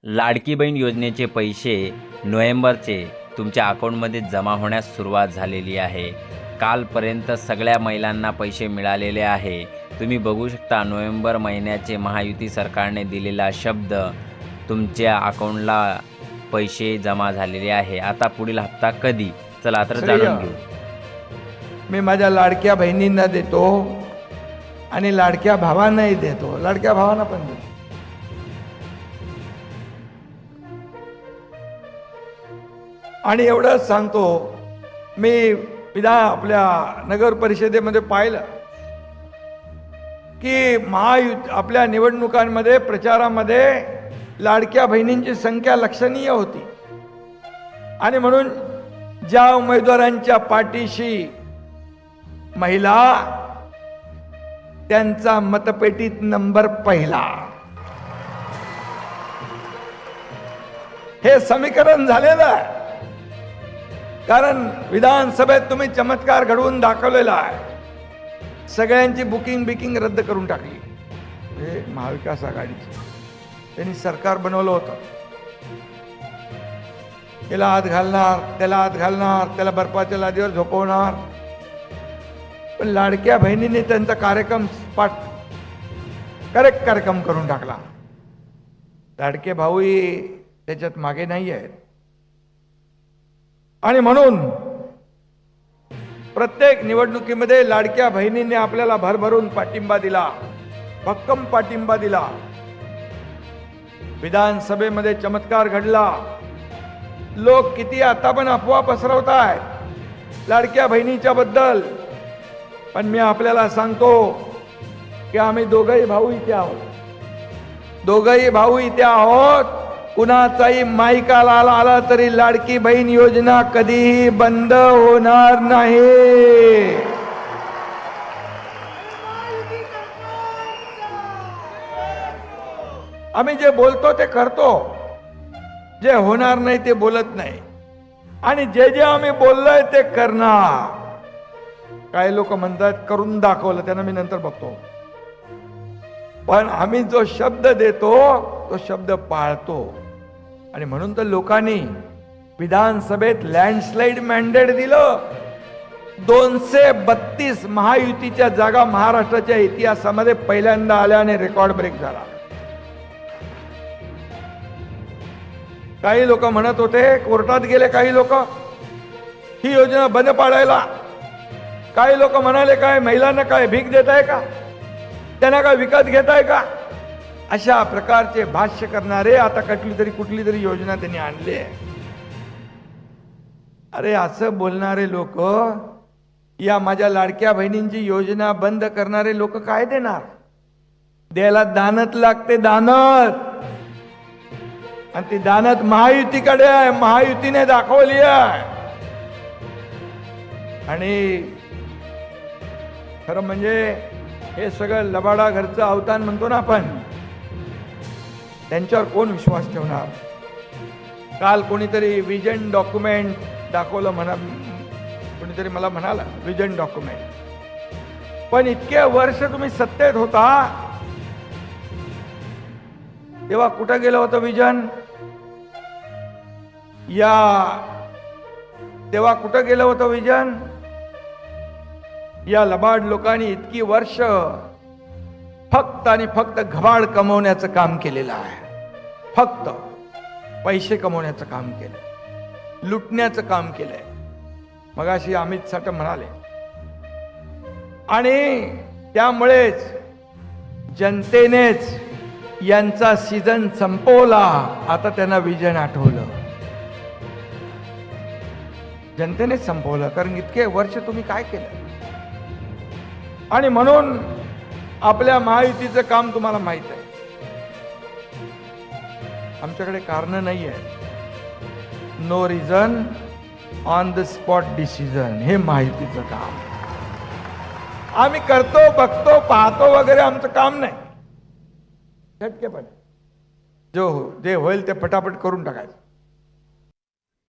लाडकी बहीण योजनेचे पैसे नोव्हेंबरचे तुमच्या अकाउंटमध्ये जमा होण्यास सुरुवात झालेली आहे. कालपर्यंत सगळ्या महिलांना पैसे मिळालेले आहे. तुम्ही बघू शकता नोव्हेंबर महिन्याचे महायुती सरकारने दिलेला शब्द तुमच्या अकाउंटला पैसे जमा झालेले आहे. आता पुढील हप्ता कधी? चला तर जाणून घेऊ. मी माझ्या लाडक्या बहिणींना देतो आणि लाडक्या भावांनाही देतो, लाडक्या भावांना पण देतो. आणि एवढंच सांगतो, मी आपल्या नगर परिषदेमध्ये पाहिलं की आपल्या निवडणुकांमध्ये प्रचारामध्ये लाडक्या बहिणींची संख्या लक्षणीय होती. आणि म्हणून ज्या उमेदवारांच्या पाठीशी महिला, त्यांचा मतपेटीत नंबर पहिला. हे समीकरण झालेलं आहे, कारण विधानसभेत तुम्ही चमत्कार घडवून दाखवलेला आहे. सगळ्यांची बिकिंग रद्द करून टाकली. हे महाविकास आघाडीची त्यांनी सरकार बनवलं होतं. याला हात घालणार, त्याला हात घालणार, त्याला बर्फाच्या लादीवर झोपवणार. पण लाडक्या बहिणींनी त्यांचा कार्यक्रम करेक्ट कार्यक्रम करून टाकला. लाडके भाऊही त्याच्यात मागे नाही आहेत. आणि म्हणून प्रत्येक निवडणुकीमध्ये लाडक्या बहिणींनी आपल्याला भरभरून पाठिंबा दिला, भक्कम पाठिंबा दिला. विधानसभेमध्ये चमत्कार घडला. लोक किती आता पण अफवा पसरवत आहेत लाडक्या बहिणीच्या बद्दल. पण मी आपल्याला सांगतो की आम्ही दोघंही भाऊ इथे आहोत. कुणाचाही माईकाला आला तरी लाडकी बहीण योजना कधीही बंद होणार नाही. आम्ही जे बोलतो ते करतो, जे होणार नाही ते बोलत नाही. आणि जे जे आम्ही बोललोय ते करणार. काही लोक म्हणतात करून दाखवलं, त्यांना मी नंतर बघतो. पण आम्ही जो शब्द देतो तो शब्द पाळतो. आणि म्हणून तर लोकांनी विधानसभेत लँडस्लाइड मॅन्डेट दिलं. 232 महायुतीच्या जागा महाराष्ट्राच्या इतिहासामध्ये पहिल्यांदा आल्या आणि रेकॉर्ड ब्रेक झाला. काही लोक म्हणत होते, कोर्टात गेले काही लोक ही योजना बंद पाडायला. काही लोक म्हणाले काय महिलांना काय भीक देत आहे का, त्यांना काय विकत घेत आहे का. अशा प्रकारचे भाष्य करणारे आता कुठली तरी योजना त्यांनी आणली. अरे असं बोलणारे लोक, या माझ्या लाडक्या बहिणींची योजना बंद करणारे लोक काय देणार? द्यायला दानत लागते, दानत. आणि ती दानत महायुतीकडे आहे, महायुतीने दाखवली आहे. आणि खरं म्हणजे हे सगळं लबाडा घरचं अवतान म्हणतो ना आपण, त्यांच्यावर कोण विश्वास ठेवणार? काल कोणीतरी विजन डॉक्युमेंट दाखवलं कोणीतरी मला म्हणाला विजन डॉक्युमेंट. पण इतके वर्ष तुम्ही सत्तेत होता तेव्हा कुठं गेलं होतं विजन? तेव्हा कुठं गेलं होतं विजन? या लबाड लोकांनी इतकी वर्ष फक्त आणि फक्त घबाड कमवण्याचं काम केलेलं आहे. फक्त पैसे कमवण्याचं काम केलं, लुटण्याचं काम केलंय. मगाशी अमित साठे म्हणाले. आणि त्यामुळेच जनतेनेच यांचा सीझन संपवला. आता त्यांना विजन आठवलं. जनतेनेच संपवलं, कारण इतके वर्ष तुम्ही काय केलं. आणि म्हणून आपल्या महायुतीचं काम तुम्हाला माहित आहे. आमच्याकडे कारण नाही आहे. No reason, on the spot decision, हे महायुतीचं काम. आम्ही करतो, बघतो, पाहतो वगैरे आमचं काम नाही. झटकेपणे जे होईल ते फटाफट करून टाकायचं.